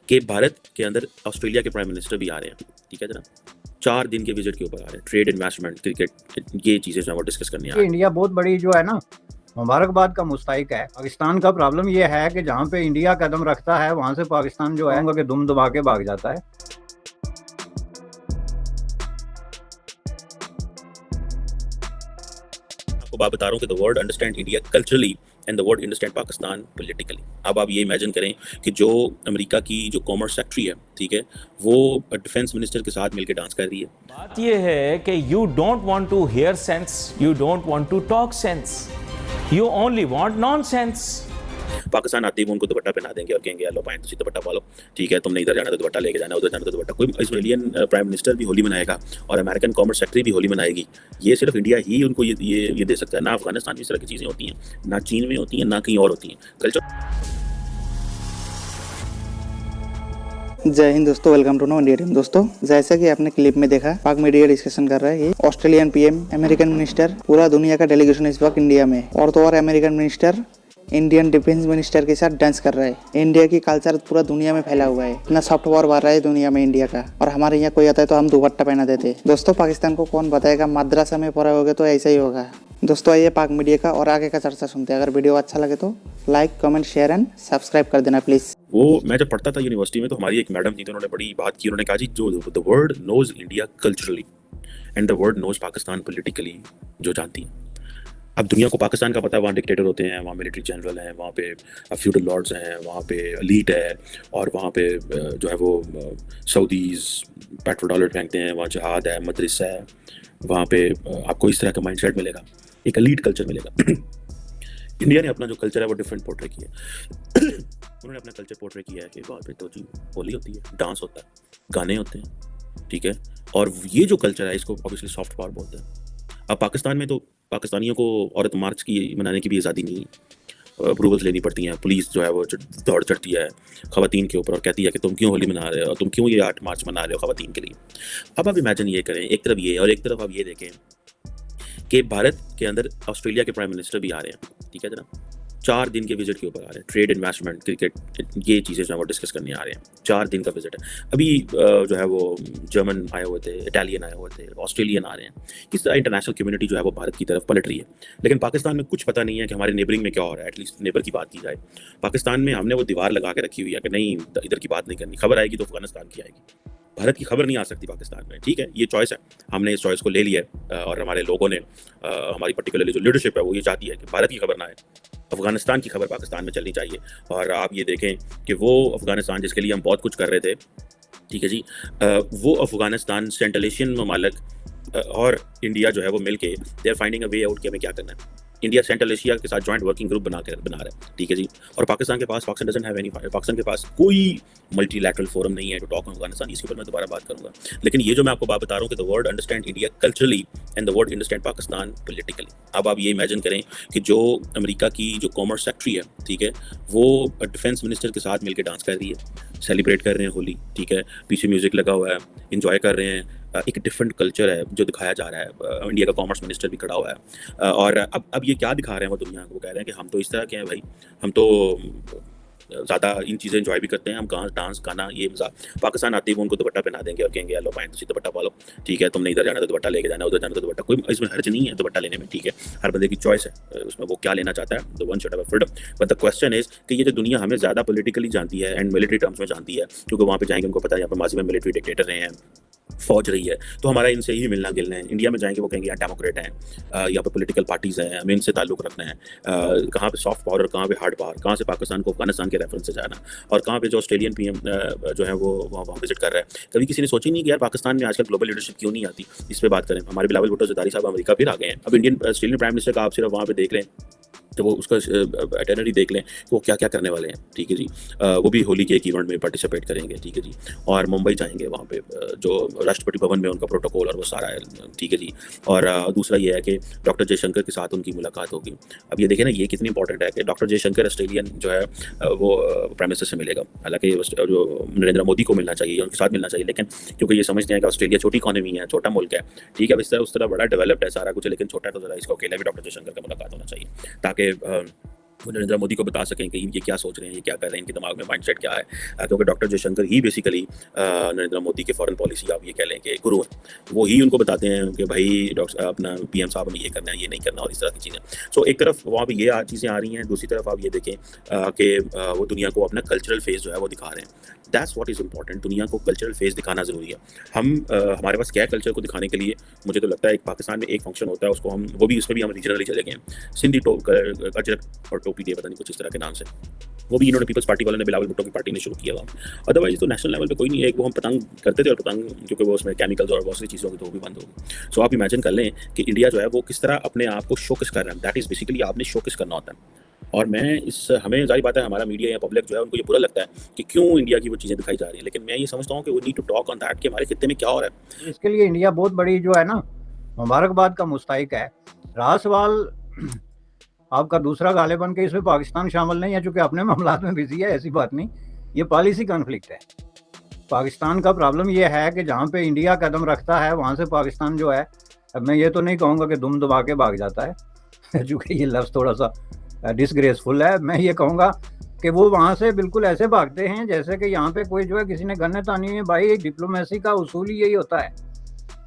कि भारत के अंदर ऑस्ट्रेलिया के प्राइम मिनिस्टर भी आ रहे हैं, ठीक है जनाब। 4 दिन के विजिट के ऊपर आ रहे हैं। ट्रेड, इन्वेस्टमेंट, क्रिकेट, ये चीज़ें जो है वो डिस्कस करनी आ रही हैं। इंडिया बहुत बड़ी जो है ना मुबारकबाद का मुस्तहिक है। पाकिस्तान का प्रॉब्लम ये है कि जहाँ पे इंडिया कदम रखता है वहाँ से पाकिस्तान जो है कि दुम दबा के भाग जाता है। आपको बात बता रहा हूँ कि the world understand India culturally and the world understand Pakistan politically. अब आप ये इमेजिन करें कि जो अमेरिका की जो कॉमर्स सेक्रेटरी है, ठीक है, वो डिफेंस मिनिस्टर के साथ मिलकर डांस कर रही है। बात ये है कि you don't want to hear sense, you don't want to talk sense, you only want nonsense. Pakistan आते ही वो उनको दुपट्टा पहना देंगे और कहेंगे लो पाइन तुम दुपट्टा पालो, ठीक है, तुमने इधर जाना तो दुपट्टा लेके जाना, उधर जाना तो दुपट्टा। कोई ऑस्ट्रेलियन प्राइम मिनिस्टर भी होली मनाएगा और अमेरिकन कॉमर्स सेक्रेटरी भी होली मनाएगी। ये सिर्फ इंडिया ही उनको ये दे सकता है। ना अफगानिस्तान में इस तरह की चीज़ें होती हैं, ना चीन में होती हैं, ना कहीं और होती हैं। कल्चर। जय हिंद दोस्तों, welcome to know India team. दोस्तों, जैसा कि आपने क्लिप में देखा, पाक मीडिया डिस्कशन कर रहा है। ये ऑस्ट्रेलियन पीएम, अमेरिकन मिनिस्टर, पूरा दुनिया का डेलीगेशन इस वक्त इंडिया में, और तो और American minister Indian defence minister के साथ डांस कर रहा है। इंडिया की कल्चर पूरा दुनिया में फैला हुआ है। इतना सॉफ्ट पावर बढ़ रहा है दुनिया में इंडिया का, और हमारे यहाँ कोई आता है तो हम दुपट्टा पहना देते हैं। दोस्तों, पाकिस्तान को कौन बताएगा, मद्रासा में पढ़ा होगा तो ऐसा ही होगा। दोस्तों, आइए पाक मीडिया का और आगे का चर्चा सुनते हैं। अगर वीडियो अच्छा लगे तो like, comment, share and subscribe कर देना प्लीज। वो मैं जब पढ़ता था यूनिवर्सिटी में तो हमारी एक मैडम थी, तो उन्होंने बड़ी बात की। उन्होंने कहा जी जो the world knows India culturally and the world knows Pakistan politically, जो जानती हैं। अब दुनिया को पाकिस्तान का पता है, वहाँ डिक्टेटर होते हैं, वहाँ मिलिट्री जनरल हैं, वहाँ पे फ्यूडल लॉर्ड्स हैं, वहाँ पे एलीट है, और वहाँ पे जो है वो सऊदीज़ पेट्रोल डॉलर फेंकते हैं, वहाँ जिहाद है, मदरसा है, वहाँ पे आपको इस तरह का माइंडसेट मिलेगा, एक एलीट कल्चर मिलेगा। इंडिया ने अपना जो कल्चर है वो डिफरेंट पोर्ट्रे किया है। उन्होंने अपना कल्चर पोर्ट्रे किया है कि वहाँ पे तो जी होली होती है, डांस होता है, गाने होते हैं, ठीक है, और ये जो कल्चर है इसको ऑब्वियसली सॉफ्ट पावर बोलते हैं। अब पाकिस्तान में तो पाकिस्तानियों को औरत मार्च की मनाने की भी आज़ादी नहीं है, अप्रूवल्स लेनी पड़ती हैं। पुलिस जो है वो दौड़ चढ़ती है ख़वातीन के ऊपर और कहती है कि तुम क्यों होली मना रहे हो, तुम क्यों ये 8 मार्च मना रहे हो ख़वातीन के लिए। अब आप इमेजिन ये करें, एक तरफ ये और एक तरफ आप ये देखें कि भारत के अंदर ऑस्ट्रेलिया के प्राइम मिनिस्टर भी आ रहे हैं, ठीक है जनाब। 4 दिन के विजिट के ऊपर आ रहे हैं। ट्रेड, इन्वेस्टमेंट, क्रिकेट, ये चीज़ें जो है वो डिस्कस करने आ रहे हैं। 4 दिन का विजिट है। अभी जो है वो जर्मन आए हुए थे, इटालियन आए हुए थे, ऑस्ट्रेलियन आ रहे हैं। किस तरह इंटरनेशनल कम्युनिटी जो है वो भारत की तरफ पलट रही है। लेकिन पाकिस्तान में कुछ पता नहीं है कि हमारे नेबरिंग में क्या हो रहा है। एटलीस्ट नेबर की बात की जाए, पाकिस्तान में हमने वो दीवार लगा के रखी हुई है कि नहीं इधर की बात नहीं करनी, खबर आएगी तो अफगानिस्तान की आएगी, भारत की खबर नहीं आ सकती पाकिस्तान में, ठीक है। ये चॉइस है, हमने इस चॉइस को ले लिया है, और हमारे लोगों ने हमारी पर्टिकुलरली जो लीडरशिप है वो ये चाहती है कि भारत की खबर ना आए, अफगानिस्तान की खबर पाकिस्तान में चलनी चाहिए। और आप ये देखें कि वो अफगानिस्तान जिसके लिए हम बहुत कुछ कर रहे थे, ठीक है जी, वो अफगानिस्तान सेंट्रल एशियन ममालिक और इंडिया जो है वो मिल के they are finding a way out कि हमें क्या करना है। इंडिया सेंट्रल एशिया के साथ जॉइंट वर्किंग ग्रुप बना रहा है, ठीक है जी। और पाकिस्तान के पास, Pakistan doesn't have any, Pakistan के पास कोई मल्टीलैटरल फोरम नहीं है टू टॉक ऑन अफगानिस्तान। इसके ऊपर मैं दोबारा बात करूंगा। लेकिन ये जो मैं आपको बात बता रहा हूँ कि the world understand India culturally and the world understand Pakistan politically. अब आप ये इमेजिन करें कि जो अमेरिका की जो कॉमर्स सेक्रेटरी है, ठीक है, वो डिफेंस मिनिस्टर के साथ मिलकर डांस कर रही है, सेलिब्रेट कर रहे हैं होली, ठीक है, पीछे म्यूजिक लगा हुआ है, इंजॉय कर रहे हैं। एक डिफरेंट कल्चर है जो दिखाया जा रहा है। इंडिया का कॉमर्स मिनिस्टर भी खड़ा हुआ है, और अब ये क्या दिखा रहे हैं वो दुनिया को, कह रहे हैं कि हम तो इस तरह के हैं भाई, हम तो ज़्यादा इन चीज़ें एंजॉय भी करते हैं, हम डांस गाना ये मजाक। पाकिस्तान आते ही वो उनको दुपट्टा पहना देंगे और कहेंगे लो पाइन तुम दुपट्टा पालो, ठीक है, तुमने इधर जाना तो दुपट्टा लेके जाना, उधर जाना तो दुपट्टा। कोई इसमें हर्ज नहीं है दुपट्टा लेने में, ठीक है, हर बंदे की चॉइस है उसमें वो क्या लेना चाहता है। The one should have freedom, but the question is कि ये जो दुनिया हमें ज़्यादा पॉलिटिकली जानती है एंड मिलिट्री टर्म्स में जानती है, क्योंकि वहाँ पे जाएंगे उनको पता है यहाँ पर माजी में मिलिट्री डिक्टेटर रहे हैं, फौज रही है, तो हमारा इनसे ही मिलना गिलना है। इंडिया में जाएंगे वो कहेंगे यहाँ डेमोक्रेट हैं, यहाँ पे पॉलिटिकल पार्टीज़ हैं, हमें इनसे ताल्लुक़ रखना है। कहाँ पे सॉफ्ट पावर और कहाँ पे हार्ड पावर, कहाँ से पाकिस्तान को अफगानिस्तान के रेफरेंस से जाना, और कहाँ पे जो ऑस्ट्रेलियन पीएम जो है वो वहाँ विजिट कर रहा है। कभी किसी ने सोची नहीं कि यार पाकिस्तान में आजकल ग्लोबल लीडरशिप क्यों नहीं आती। इस पर बात करें। हमारे बिलावल भुट्टो ज़रदारी साहब अमेरिका फिर आ गए हैं। अब इंडियन ऑस्ट्रेलियन प्राइम मिनिस्टर का आप सिर्फ वहाँ पे देख लें तो वो उसका आइटनरी देख लें कि वो क्या क्या करने वाले हैं, ठीक है जी। वो भी होली के एक इवेंट में पार्टिसिपेट करेंगे, ठीक है जी, और मुंबई जाएंगे, वहाँ पे जो राष्ट्रपति भवन में उनका प्रोटोकॉल और वो सारा है, ठीक है जी। और दूसरा ये है कि डॉक्टर जयशंकर के साथ उनकी मुलाकात होगी। अब ये देखें ना, ये कितनी इंपॉर्टेंट है कि डॉक्टर जयशंकर ऑस्ट्रेलियन जो है वो प्राइम मिनिस्टर से मिलेगा। हालांकि जो नरेंद्र मोदी को मिलना चाहिए, उनके साथ मिलना चाहिए, लेकिन क्योंकि ये समझते हैं कि ऑस्ट्रेलिया छोटी इकॉनमी है, छोटा मुल्क है, ठीक है, इस तरह उस तरह बड़ा डेवलप्ड है सारा कुछ, लेकिन छोटा तो जरा इसको अकेला भी डॉक्टर जयशंकर का मुलाकात होना चाहिए, ताकि वो नरेंद्र मोदी को बता सकें कि ये क्या सोच रहे हैं, ये क्या कर रहे हैं, इनके दिमाग में माइंडसेट क्या है। क्योंकि डॉक्टर जयशंकर ही बेसिकली नरेंद्र मोदी के फॉरेन पॉलिसी आप ये कह लें कि गुरु हैं। वो ही उनको बताते हैं कि भाई डॉक्टर अपना पीएम साहब हमें ये करना है, ये नहीं करना, और इस तरह की चीज़ें। सो एक तरफ वहाँ पे ये चीज़ें आ रही हैं, दूसरी तरफ आप ये देखें कि वो दुनिया को अपना कल्चरल फेस जो है वो दिखा रहे हैं। दैट्स व्हाट इज़ इंपॉर्टेंट, दुनिया को कल्चरल फेस दिखाना ज़रूरी है। हम हमारे पास क्या है कल्चर को दिखाने के लिए, मुझे तो लगता है एक पाकिस्तान में एक फंक्शन होता है, उसको हम वो भी उसमें भी हम रीजनली चले गए हैं, सिंधी अजरक और टोपी डे, पता नहीं कुछ इस तरह के नाम से। वो भी इन्होंने पीपल्स पार्टी वालों ने बिलावल भुट्टो की पार्टी ने शुरू किया था। अदरवाइज तो नेशनल लेवल पे कोई नहीं है। एक वो हम पतंग करते थे, और पतंग क्योंकि वो उसमें केमिकल्स और बहुत सी चीज़ों की, तो वो भी बंद हो गई। सो आप इमेजिन कर लें कि इंडिया जो है वो किस तरह अपने आप को शोकेस कर रहा है। दैट इज़ बेसिकली आपने शोकेस करना होता है। और हमें जारी बात है, हमारा मीडिया या पब्लिक जो है उनको ये बुरा लगता है कि क्यों इंडिया की वो चीज़ें दिखाई जा रही हैं, लेकिन मैं ये समझता हूँ कि we need to talk on that कि हमारे खित्ते में क्या हो रहा है। इसके लिए इंडिया बहुत बड़ी जो है ना मुबारकबाद का मुस्तहिक है। रहा सवाल आपका दूसरा गाले बन के, इसमें पाकिस्तान शामिल नहीं है चूंकि अपने मामलात में बिजी है, ऐसी बात नहीं, ये पॉलिसी कॉन्फ्लिक्ट है। पाकिस्तान का प्रॉब्लम ये है कि जहाँ पे इंडिया कदम रखता है वहाँ से पाकिस्तान जो है, अब मैं ये तो नहीं कहूँगा कि दुम दबा के भाग जाता है चूँकि ये लफ्ज़ थोड़ा सा डिसग्रेसफुल है। मैं ये कहूँगा कि वो वहाँ से बिल्कुल ऐसे भागते हैं जैसे कि यहाँ पे कोई जो है किसी ने गन्ने तानी है। भाई डिप्लोमेसी का उसूल ही यही होता है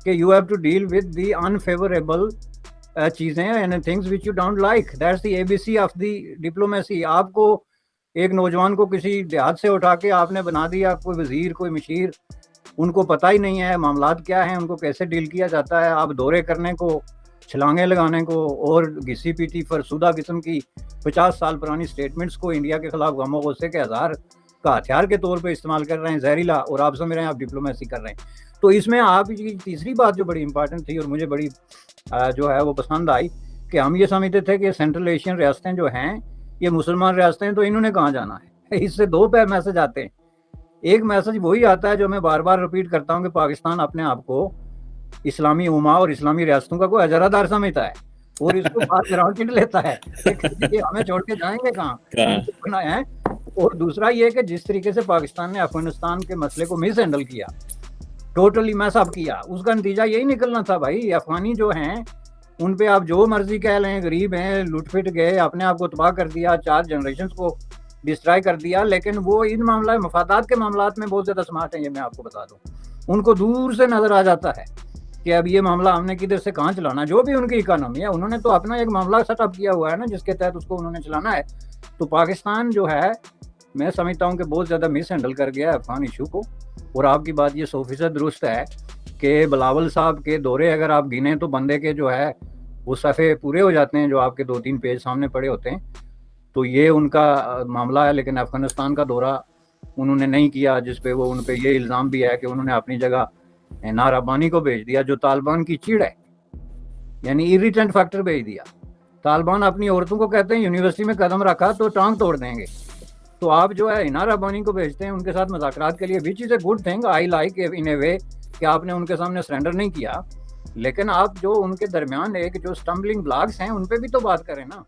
कि you have to deal with the unfavourable चीज़ें and things which you don't like, that's the ABC of the diplomacy. आपको एक नौजवान को किसी देहात से उठा के आपने बना दिया कोई वजीर, कोई मशीर, उनको पता ही नहीं है मामलात क्या हैं, उनको कैसे डील किया जाता है। आप दौरे करने को, छलांगे लगाने को और घिसी पीटी फरसुदा किस्म की 50 साल पुरानी स्टेटमेंट्स को इंडिया के खिलाफ गमो गुस्से के हज़ार का हथियार के तौर पे इस्तेमाल कर रहे हैं, जहरीला, और आप समझ रहे हैं आप डिप्लोमेसी कर रहे हैं। तो इसमें आप की तीसरी बात जो बड़ी इंपॉर्टेंट थी और मुझे बड़ी जो है वो पसंद आई कि हम ये समझते थे कि सेंट्रल एशियन रियासतें जो हैं ये मुसलमान रियासतें, तो इन्होंने कहाँ जाना है। इससे दो मैसेज आते हैं। एक मैसेज वही आता है जो मैं बार बार रिपीट करता हूँ कि पाकिस्तान अपने आप को इस्लामी उमा और इस्लामी रियासतों का कोई अजरादार समझता है और इसको बात ग्राउंड लेता है कि हमें छोड़ के जाएंगे कहाँ है। और दूसरा ये कि जिस तरीके से पाकिस्तान ने अफगानिस्तान के मसले को मिस हैंडल किया, टोटली मैस अप किया, उसका नतीजा यही निकलना था भाई। अफगानी जो हैं उन पे आप जो मर्जी कह लें, गरीब हैं, लुटफिट गए, अपने आप को तबाह कर दिया, 4 जनरेशन को डिस्ट्रॉय कर दिया, लेकिन वो इन मामला मफादात के मामलात में बहुत ज़्यादा स्मार्ट हैं। ये मैं आपको बता दूं, उनको दूर से नज़र आ जाता है कि अब ये मामला हमने किधर से कहाँ चलाना। जो भी उनकी इकोनॉमी है, उन्होंने तो अपना एक मामला सेटअप किया हुआ है ना, जिसके तहत उसको उन्होंने चलाना है। तो पाकिस्तान जो है मैं समझता हूँ कि बहुत ज़्यादा मिस हैंडल कर गया है अफगान इशू को। और आपकी बात ये 100% दुरुस्त है कि बिलावल साहब के दौरे अगर आप गिने तो बंदे के जो है वो सफ़े पूरे हो जाते हैं, जो आपके 2-3 पेज सामने पड़े होते हैं। तो ये उनका मामला है। लेकिन अफगानिस्तान का दौरा उन्होंने नहीं किया, जिस पे वो उन पे ये इल्ज़ाम भी है कि उन्होंने अपनी जगह नाराबानी को भेज दिया, जो तालिबान की चिड़ है, यानी इरिटेंट फैक्टर भेज दिया। तालिबान अपनी औरतों को कहते हैं यूनिवर्सिटी में कदम रखा तो टांग तोड़ देंगे, तो आप जो है इनार अबानी को भेजते हैं उनके साथ मुज़ाकरात के लिए, which is a good thing, I like in a way कि आपने उनके सामने सरेंडर नहीं किया। लेकिन आप जो उनके दरमियान एक जो स्टम्बलिंग ब्लॉक्स हैं उन पे भी तो बात करें ना।